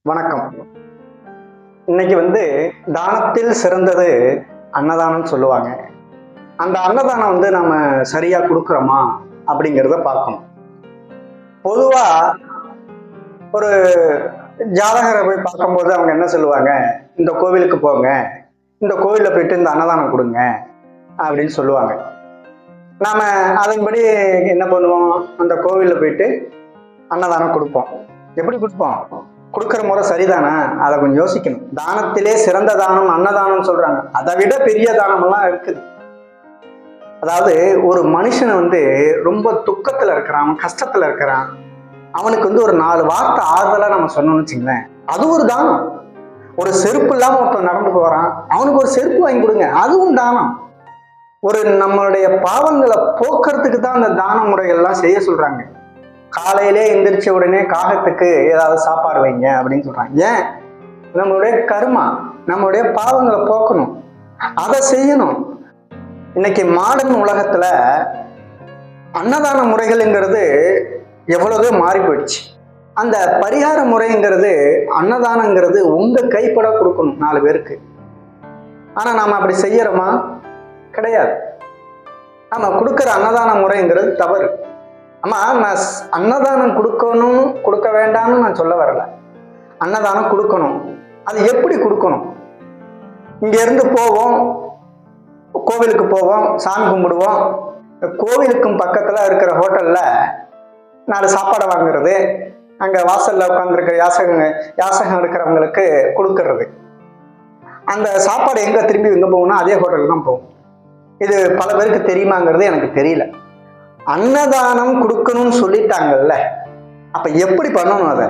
வணக்கம். இன்னைக்கு தானத்தில் சிறந்தது அன்னதானம் சொல்லுவாங்க. அந்த அன்னதானம் நம்ம சரியா கொடுக்குறோமா அப்படிங்கிறத பார்க்கணும். பொதுவா ஒரு ஜாதகரை போய் பார்க்கும்போது அவங்க என்ன சொல்லுவாங்க, இந்த கோவிலுக்கு போங்க, இந்த கோவில்ல போயிட்டு இந்த அன்னதானம் கொடுங்க அப்படின்னு சொல்லுவாங்க. நாம அதன்படி என்ன பண்ணுவோம், அந்த கோவில்ல போயிட்டு அன்னதானம் கொடுப்போம். எப்படி கொடுப்போம்? கொடுக்குற முறை சரிதானா அதை கொஞ்சம் யோசிக்கணும். தானத்திலே சிறந்த தானம் அன்னதானம் சொல்றாங்க. அதை விட பெரிய தானம் எல்லாம் இருக்குது. அதாவது ஒரு மனுஷனை ரொம்ப துக்கத்துல இருக்கிறான், கஷ்டத்துல இருக்கிறான், அவனுக்கு ஒரு 4 வார்த்தை ஆறுதலா நம்ம சொன்னோம்னு வச்சுங்களேன், அது ஒரு தானம். ஒரு செருப்பு இல்லாம ஒருத்தன் நடந்து போறான், அவனுக்கு ஒரு செருப்பு வாங்கி கொடுங்க, அதுவும் தானம். ஒரு நம்மளுடைய பாவங்களை போக்குறதுக்கு தான் அந்த தான முறைகள்லாம் செய்ய சொல்றாங்க. காலையிலே எந்திரிச்ச உடனே காகத்துக்கு ஏதாவது சாப்பாடு வைங்க அப்படின்னு சொல்றாங்க. ஏன்? நம்மளுடைய கர்மா, நம்மளுடைய பாவங்களை போக்கணும், அதை செய்யணும். இன்னைக்கு மாடர்ன் உலகத்துல அன்னதான முறைகள்ங்கிறது எவ்வளவோ மாறி போயிடுச்சு. அந்த பரிகார முறைங்கிறது, அன்னதானங்கிறது உங்க கைப்பட கொடுக்கணும் 4 பேருக்கு. ஆனா நாம அப்படி செய்யறோமா? கிடையாது. நம்ம கொடுக்குற அன்னதான முறைங்கிறது தவறு. ஆமா, நான் அன்னதானம் கொடுக்கணும் கொடுக்க வேண்டாம்னு நான் சொல்ல வரல. அன்னதானம் கொடுக்கணும். அது எப்படி கொடுக்கணும்? இங்க இருந்து போவோம், கோவிலுக்கு போவோம், சாமி கும்பிடுவோம். கோவிலுக்கும் பக்கத்துல இருக்கிற ஹோட்டல்ல 4 சாப்பாடை வாங்குறது, அங்க வாசல்ல உட்காந்துருக்கிற யாசகம் இருக்கிறவங்களுக்கு கொடுக்கறது. அந்த சாப்பாடு எங்க திரும்பி எங்க போகணும்னா அதே ஹோட்டல் தான் போகும். இது பல பேருக்கு தெரியுமாங்கிறது எனக்கு தெரியல. அன்னதானம் கொடுக்கணும்னு சொல்லிட்டாங்கல்ல, அப்ப எப்படி பண்ணணும்? அதை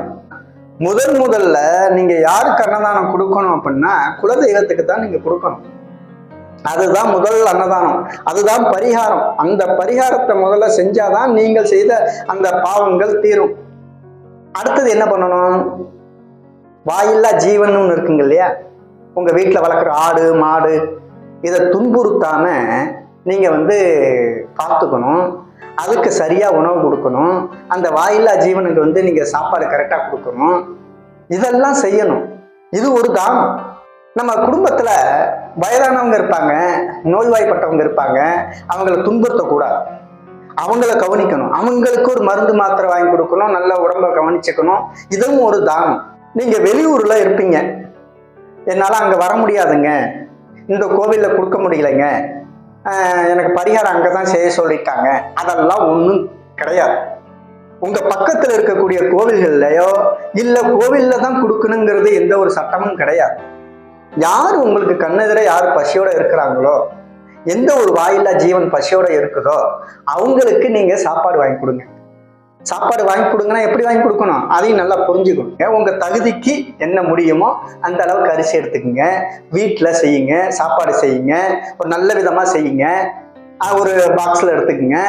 முதல்ல நீங்க யாருக்கு அன்னதானம் கொடுக்கணும் அப்படின்னா குலதெய்வத்துக்கு தான் நீங்க கொடுக்கணும். அதுதான் முதல் அன்னதானம், அதுதான் பரிகாரம். அந்த பரிகாரத்தை முதல்ல செஞ்சாதான் நீங்கள் செய்த அந்த பாவங்கள் தீரும். அடுத்தது என்ன பண்ணணும்? வாயில்லா ஜீவன் இருக்குங்க இல்லையா, உங்க வீட்டுல வளர்க்குற ஆடு மாடு, இதை துன்புறுத்தாம நீங்க பார்த்துக்கணும். அதுக்கு சரியா உணவு கொடுக்கணும். அந்த வாயில்லா ஜீவனுக்கு நீங்க சாப்பாடு கரெக்டா கொடுக்கணும். இதெல்லாம் செய்யணும். இது ஒரு தானம். நம்ம குடும்பத்துல வயதானவங்க இருப்பாங்க, நோய்வாய்ப்பட்டவங்க இருப்பாங்க, அவங்களை துன்புறுத்தக்கூடாது, அவங்கள கவனிக்கணும். அவங்களுக்கு ஒரு மருந்து மாத்திரை வாங்கி கொடுக்கணும், நல்ல உடம்ப கவனிச்சுக்கணும். இதுவும் ஒரு தானம். நீங்க வெளியூர்ல இருப்பீங்க, என்னால அங்க வர முடியாதுங்க, இந்த கோவில்ல கொடுக்க முடியலைங்க, எனக்கு பரிகாரம் அங்கதான் செய்ய சொல்லிட்டாங்க, அதெல்லாம் ஒன்றும் கிடையாது. உங்க பக்கத்துல இருக்கக்கூடிய கோவில்கள்லயோ இல்ல கோவில்ல தான் கொடுக்கணுங்கிறது எந்த ஒரு சட்டமும் கிடையாது. யார் உங்களுக்கு கண்ணெதிர யார் பசியோட இருக்கிறாங்களோ, எந்த ஒரு வாயில்லா ஜீவன் பசியோட இருக்குதோ அவங்களுக்கு நீங்க சாப்பாடு வாங்கி கொடுங்க. சாப்பாடு வாங்கி கொடுங்கன்னா எப்படி வாங்கி கொடுக்கணும் அதையும் நல்லா புரிஞ்சுக்கணுங்க. உங்க தகுதிக்கு என்ன முடியுமோ அந்த அளவுக்கு அரிசி எடுத்துக்கோங்க, வீட்டுல செய்யுங்க, சாப்பாடு செய்யுங்க, ஒரு நல்ல விதமா செய்யுங்க, ஒரு பாக்ஸ்ல எடுத்துக்கோங்க.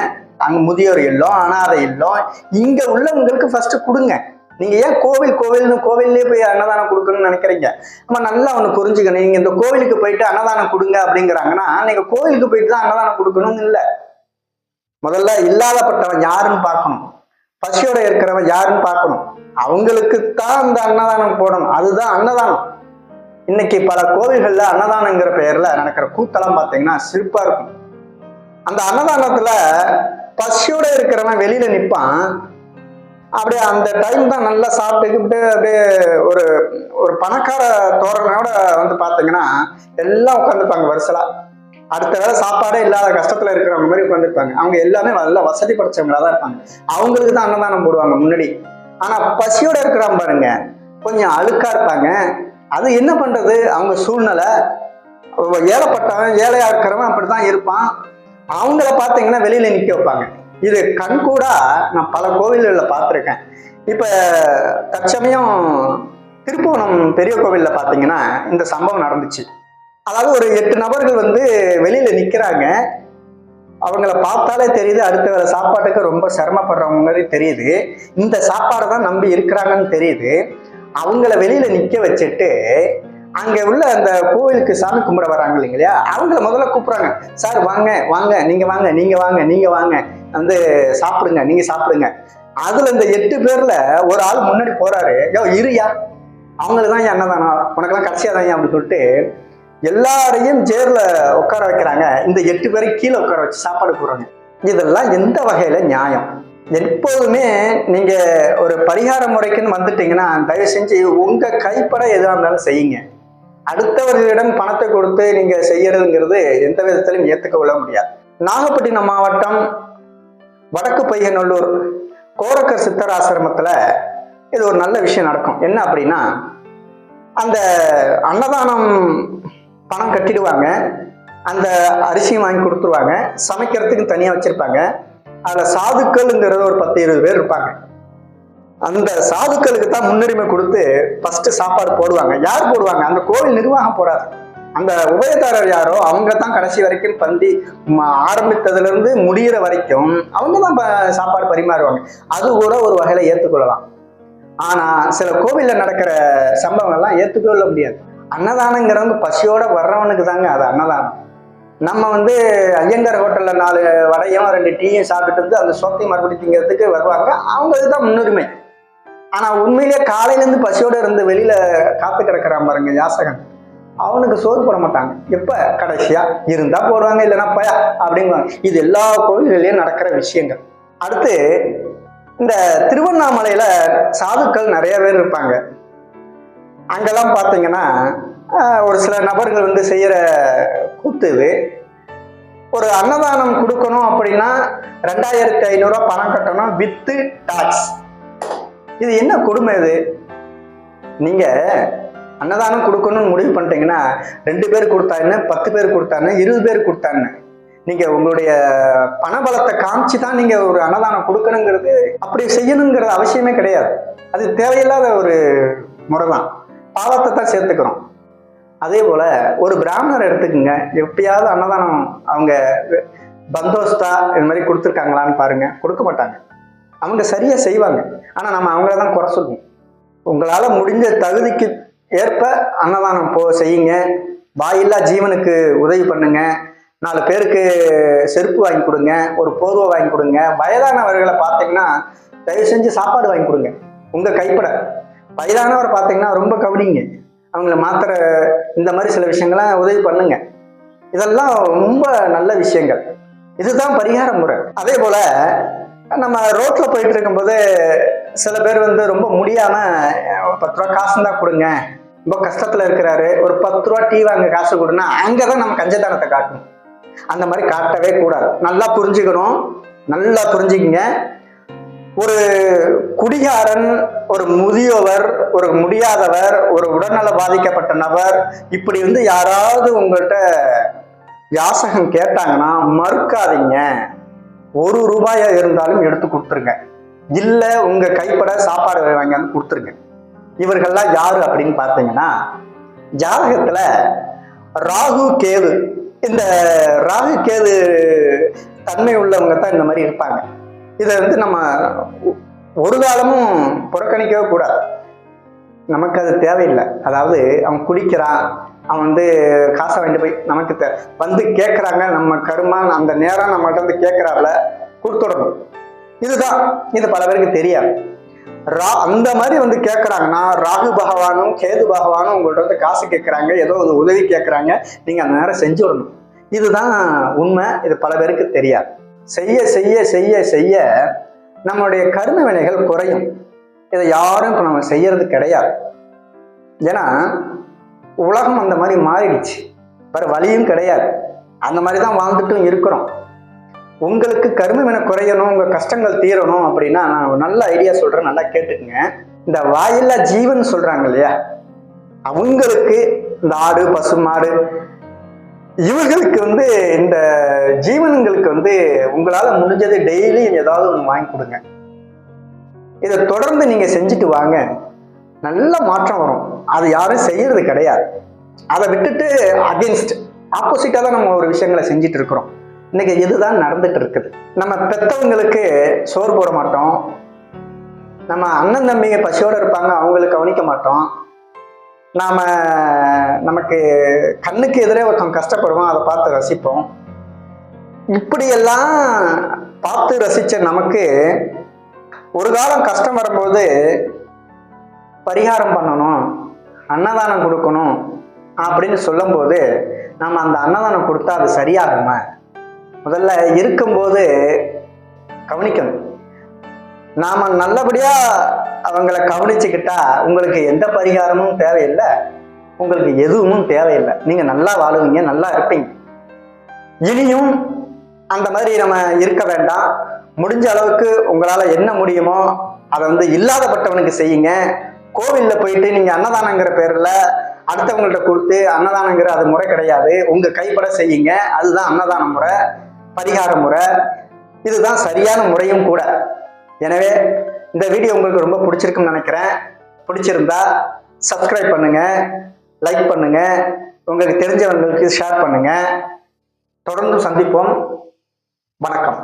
அங்க முதியோர் இல்லம், அனாதை இல்லம், இங்க உள்ளவங்களுக்கு ஃபர்ஸ்ட் கொடுங்க. நீங்க ஏன் கோவில்னு கோவில்லே போய் அன்னதானம் கொடுக்கணும்னு நினைக்கிறீங்க? நம்ம நல்லா ஒண்ணு புரிஞ்சுக்கணும். நீங்க இந்த கோவிலுக்கு போயிட்டு அன்னதானம் கொடுங்க அப்படிங்கிறாங்கன்னா நீங்க கோவிலுக்கு போயிட்டு தான் அன்னதானம் கொடுக்கணும்னு இல்லை. முதல்ல இல்லாதப்பட்டவன் யாருன்னு பார்க்கணும், பசியோட இருக்கிறவன் யாருன்னு பார்க்கணும், அவங்களுக்கு தான் அந்த அன்னதானம் போடணும். அதுதான் அன்னதானம். இன்னைக்கு பல கோவில்கள்ல அன்னதானங்கிற பெயர்ல நடக்கிற கூத்தெல்லாம் பார்த்தீங்கன்னா சிரிப்பா இருக்கும். அந்த அன்னதானத்துல பசியோட இருக்கிறவன் வெளியில நிற்பான். அப்படியே அந்த டைம் தான் நல்லா சாப்பிட்டுக்கிட்டு அப்படியே ஒரு ஒரு பணக்கார தோரணோட பார்த்தீங்கன்னா எல்லாம் உட்காந்துருப்பாங்க வரிசலா. அடுத்த வேளை சாப்பாடே இல்லாத கஷ்டத்துல இருக்கிறவங்க மாதிரி உட்காந்துருப்பாங்க. அவங்க எல்லாமே நல்ல வசதி படைச்சவங்களா தான் இருப்பாங்க. அவங்களுக்கு தான் அன்னதானம் போடுவாங்க முன்னாடி. ஆனா பசியோட இருக்கிறான் பாருங்க, கொஞ்சம் அழுக்கா இருப்பாங்க. அது என்ன பண்றது, அவங்க சூழ்நிலை. ஏழைப்பட்டவன் ஏழையா இருக்கிறவன் அப்படித்தான் இருப்பான். அவங்கள பார்த்தீங்கன்னா வெளியில நிக்க வைப்பாங்க. இது கண்கூடா நான் பல கோவில்களில் பார்த்துருக்கேன். இப்ப தற்சமயம் திருப்புவனம் பெரிய கோவில்ல பார்த்தீங்கன்னா இந்த சம்பவம் நடந்துச்சு. அதாவது ஒரு 8 நபர்கள் வெளியில நிக்கிறாங்க. அவங்கள பார்த்தாலே தெரியுது அடுத்த வேலை சாப்பாட்டுக்கு ரொம்ப சிரமப்படுறவங்க மாதிரி தெரியுது. இந்த சாப்பாடை தான் நம்பி இருக்கிறாங்கன்னு தெரியுது. அவங்கள வெளியில நிக்க வச்சுட்டு அங்க உள்ள அந்த கோவிலுக்கு சாமி கும்பிட வராங்க இல்லைங்களா, அவங்கள முதல்ல கூப்பிடுறாங்க. சார் வாங்க வாங்க, நீங்க வாங்க, நீங்க வாங்க, நீங்க வாங்க, சாப்பிடுங்க, நீங்க சாப்பிடுங்க. அதுல இந்த 8 பேர்ல ஒரு ஆள் முன்னாடி போறாரு. யோ இருயா, அவங்களுக்கு தான் ஏன் அன்னதானம், உனக்கெல்லாம் கடைசியாக தான் ஏன் அப்படின்னு சொல்லிட்டு எல்லாரையும் சேர்ல உட்கார வைக்கிறாங்க. இந்த 8 பேரை கீழே உட்கார வச்சு சாப்பாடு போடுறாங்க. இதெல்லாம் எந்த வகையில நியாயம்? எப்போதுமே நீங்க ஒரு பரிகார முறைக்குன்னு வந்துட்டீங்கன்னா தயவு செஞ்சு உங்க கைப்பட எதுவாக இருந்தாலும் செய்யுங்க. அடுத்தவர்களிடம் பணத்தை கொடுத்து நீங்க செய்யறதுங்கிறது எந்த விதத்திலும் ஏற்றுக்கொள்ள முடியாது. நாகப்பட்டினம் மாவட்டம் வடக்கு பையநல்லூர் கோரக்கர் சித்தர் ஆசிரமத்துல இது ஒரு நல்ல விஷயம் நடக்கும். என்ன அப்படின்னா, அந்த அன்னதானம் பணம் கட்டிடுவாங்க, அந்த அரிசியும் வாங்கி கொடுத்துருவாங்க, சமைக்கிறதுக்கு தனியாக வச்சிருப்பாங்க. அதில் சாதுக்கள்ங்கிறது ஒரு 10-20 பேர் இருப்பாங்க. அந்த சாதுக்களுக்கு தான் முன்னுரிமை கொடுத்து ஃபர்ஸ்ட் சாப்பாடு போடுவாங்க. யார் போடுவாங்க? அந்த கோவில் நிர்வாகம் போடாது. அந்த உபயதாரர் யாரோ அவங்க தான் கடைசி வரைக்கும் பந்தி ஆரம்பித்ததுல இருந்து முடிகிற வரைக்கும் அவங்க தான் சாப்பாடு பரிமாறுவாங்க. அது கூட ஒரு வகையில ஏற்றுக்கொள்ளலாம். ஆனா சில கோவில்ல நடக்கிற சம்பவங்கள்லாம் ஏற்றுக்கொள்ள முடியாது. அன்னதானங்கிறவங்க பசியோட வர்றவனுக்கு தாங்க அது அன்னதானம். நம்ம ஐயங்கார் ஹோட்டல்ல 4 வடையும் 2 டீயும் சாப்பிட்டு வந்து அந்த சோத்தை மறுபடி திங்கிறதுக்கு வருவாங்க. அவங்களுக்கு தான் முன்னுரிமை. ஆனா உண்மையிலேயே காலையில இருந்து பசியோட இருந்து வெளியில காத்து கிடக்கிறான் பாருங்க யாசகன், அவனுக்கு சோறு போட மாட்டாங்க. எப்ப? கடைசியா இருந்தா போடுவாங்க, இல்லைன்னா பயா அப்படிங்குவாங்க. இது எல்லா கோவில்களையும் நடக்கிற விஷயங்கள். அடுத்து இந்த திருவண்ணாமலையில சாதுக்கள் நிறைய பேர் இருப்பாங்க. அங்கெல்லாம் பார்த்தீங்கன்னா ஒரு சில நபர்கள் செய்யற கூத்து இது. ஒரு அன்னதானம் கொடுக்கணும் அப்படின்னா 2500 ரூபாய் பணம் கட்டணும் வித்து டாக்ஸ். இது என்ன கொடுமை இது? நீங்க அன்னதானம் கொடுக்கணும்னு முடிவு பண்ணிட்டீங்கன்னா 2 பேர் கொடுத்தாருன்னு, 10 பேர் கொடுத்தாருன்னு, 20 பேர் கொடுத்தாருன்னு நீங்க உங்களுடைய பணபலத்தை காமிச்சு தான் நீங்க ஒரு அன்னதானம் கொடுக்கணுங்கிறது, அப்படி செய்யணுங்கிறது அவசியமே கிடையாது. அது தேவையில்லாத ஒரு முறை தான், பாவத்தை தான் சேர்த்துக்கிறோம். அதே போல ஒரு பிராமணர் எடுத்துக்கோங்க, எப்பயாவது அன்னதானம் அவங்க பந்தோஸ்தா இந்த மாதிரி கொடுத்துருக்காங்களான்னு பாருங்க, கொடுக்க மாட்டாங்க. அவங்க சரியா செய்வாங்க, ஆனா நம்ம அவங்கள தான் குறை சொல்லுவோம். உங்களால முடிஞ்ச தகுதிக்கு ஏற்ப அன்னதானம் செய்யுங்க, வாயில்லா ஜீவனுக்கு உதவி பண்ணுங்க, 4 பேருக்கு செருப்பு வாங்கி கொடுங்க, ஒரு போர்வை வாங்கி கொடுங்க. வயதானவர்களை பார்த்தீங்கன்னா தயவு செஞ்சு சாப்பாடு வாங்கி கொடுங்க உங்க கைப்பட. வயதானவரை பார்த்தீங்கன்னா ரொம்ப கவனிங்க, அவங்கள மாத்திரை இந்த மாதிரி சில விஷயங்கள்லாம் உதவி பண்ணுங்க. இதெல்லாம் ரொம்ப நல்ல விஷயங்கள். இதுதான் பரிகார முறை. அதே போல நம்ம ரோட்ல போயிட்டு இருக்கும்போது சில பேர் ரொம்ப முடியாம 10 ரூபா காசு தான் கொடுங்க, ரொம்ப கஷ்டத்துல இருக்கிறாரு, ஒரு 10 ரூபா டீ வாங்க காசு கொடுன்னா அங்கதான் நம்ம கஞ்சத்தனத்தை காட்டணும். அந்த மாதிரி காட்டவே கூடாது. நல்லா புரிஞ்சுக்கணும், நல்லா புரிஞ்சுக்கிங்க. ஒரு குடிகாரன், ஒரு முதியவர், ஒரு முடியாதவர், ஒரு உடல்நல பாதிக்கப்பட்ட நபர், இப்படி யாராவது உங்கள்கிட்ட யாசகம் கேட்டாங்கன்னா மறுக்காதீங்க. 1 ரூபாயா இருந்தாலும் எடுத்து கொடுத்துருங்க, இல்ல உங்க கைப்பட சாப்பாடு வாங்கி வந்து கொடுத்துருங்க. இவர்கள்லாம் யாரு அப்படின்னு பார்த்தீங்கன்னா, ஜாதகத்துல ராகு கேது, இந்த ராகு கேது தன்மை உள்ளவங்க தான் இந்த மாதிரி இருப்பாங்க. இதை நம்ம ஒரு காலமும் புறக்கணிக்கவே கூடாது. நமக்கு அது தேவையில்லை. அதாவது அவன் குடிக்கிறான், அவன் காசை வாங்கிட்டு போய் நமக்கு கேட்குறாங்க, நம்ம கருமா அந்த நேரம் நம்மகிட்ட கேட்குறாப்புல கொடுத்துடணும். இதுதான், இது பல பேருக்கு தெரியாது. அந்த மாதிரி கேட்குறாங்கன்னா ராகு பகவானும் கேது பகவானும் உங்கள்கிட்ட காசு கேட்குறாங்க, ஏதோ ஒரு உதவி கேட்குறாங்க, நீங்கள் அந்த நேரம் செஞ்சு விடணும். இதுதான் உண்மை. இது பல பேருக்கு தெரியாது. செய்ய செய்ய செய்ய செய்ய நம்மளுடைய கர்ம வினைகள் குறையும். இதை யாரும் இப்போ நம்ம செய்யறது கிடையாது. ஏன்னா உலகம் அந்த மாதிரி மாறிடுச்சு, வேற வழியும் கிடையாது. அந்த மாதிரி தான் வாழ்ந்துட்டும் இருக்கிறோம். உங்களுக்கு கர்ம வினை குறையணும், உங்க கஷ்டங்கள் தீரணும் அப்படின்னா நான் ஒரு நல்ல ஐடியா சொல்றேன், நல்லா கேட்டுக்குங்க. இந்த வாயில்லா ஜீவன் சொல்றாங்க இல்லையா, அவங்களுக்கு இந்த ஆடு பசு மாடு இவர்களுக்கு இந்த ஜீவன்களுக்கு உங்களால முடிஞ்சது டெய்லி ஏதாவது ஒன்று வாங்கி கொடுங்க. இதை தொடர்ந்து நீங்க செஞ்சுட்டு வாங்க, நல்ல மாற்றம் வரும். அது யாரும் செய்யறது கிடையாது. அதை விட்டுட்டு அகென்ஸ்ட் ஆப்போசிட்டா தான் நம்ம ஒரு விஷயங்களை செஞ்சுட்டு இருக்கிறோம். இன்னைக்கு இதுதான் நடந்துட்டு இருக்குது. நம்ம பெத்தவங்களுக்கு சோறு போட மாட்டோம், நம்ம அண்ணன் தம்பிங்க பசியோட இருப்பாங்க, அவங்களுக்கு கவனிக்க மாட்டோம். நமக்கு கண்ணுக்கு எதிரே ஒருத்தன் கஷ்டப்படுவோம், அதை பார்த்து ரசிப்போம். இப்படியெல்லாம் பார்த்து ரசிச்ச நமக்கு ஒரு காலம் கஷ்டம் வரும்போது பரிகாரம் பண்ணணும், அன்னதானம் கொடுக்கணும் அப்படின்னு சொல்லும்போது நம்ம அந்த அன்னதானம் கொடுத்தா அது சரியாகுமா? முதல்ல இருக்கும்போது கவனிக்கணும். நாம நல்லபடியா அவங்கள கவனிச்சுக்கிட்டா உங்களுக்கு எந்த பரிகாரமும் தேவையில்லை, உங்களுக்கு எதுவும் தேவையில்லை. நீங்க நல்லா வாழுவீங்க, நல்லா இருப்பீங்க. இனியும் அந்த மாதிரி நம்ம இருக்க வேண்டாம். முடிஞ்ச அளவுக்கு உங்களால என்ன முடியுமோ அதை இல்லாதப்பட்டவனுக்கு செய்யுங்க. கோவில்ல போயிட்டு நீங்க அன்னதானங்கிற பேர்ல அடுத்தவங்கள்ட்ட கொடுத்து அன்னதானங்கிற அது முறை கிடையாது. உங்க கைப்பட செய்யுங்க. அதுதான் அன்னதான முறை, பரிகார முறை. இதுதான் சரியான முறையும் கூட. எனவே இந்த வீடியோ உங்களுக்கு ரொம்ப பிடிச்சிருக்குன்னு நினைக்கிறேன். பிடிச்சிருந்தா சப்ஸ்கிரைப் பண்ணுங்க, லைக் பண்ணுங்க, உங்களுக்கு தெரிஞ்சவங்களுக்கு ஷேர் பண்ணுங்க. தொடர்ந்து சந்திப்போம். வணக்கம்.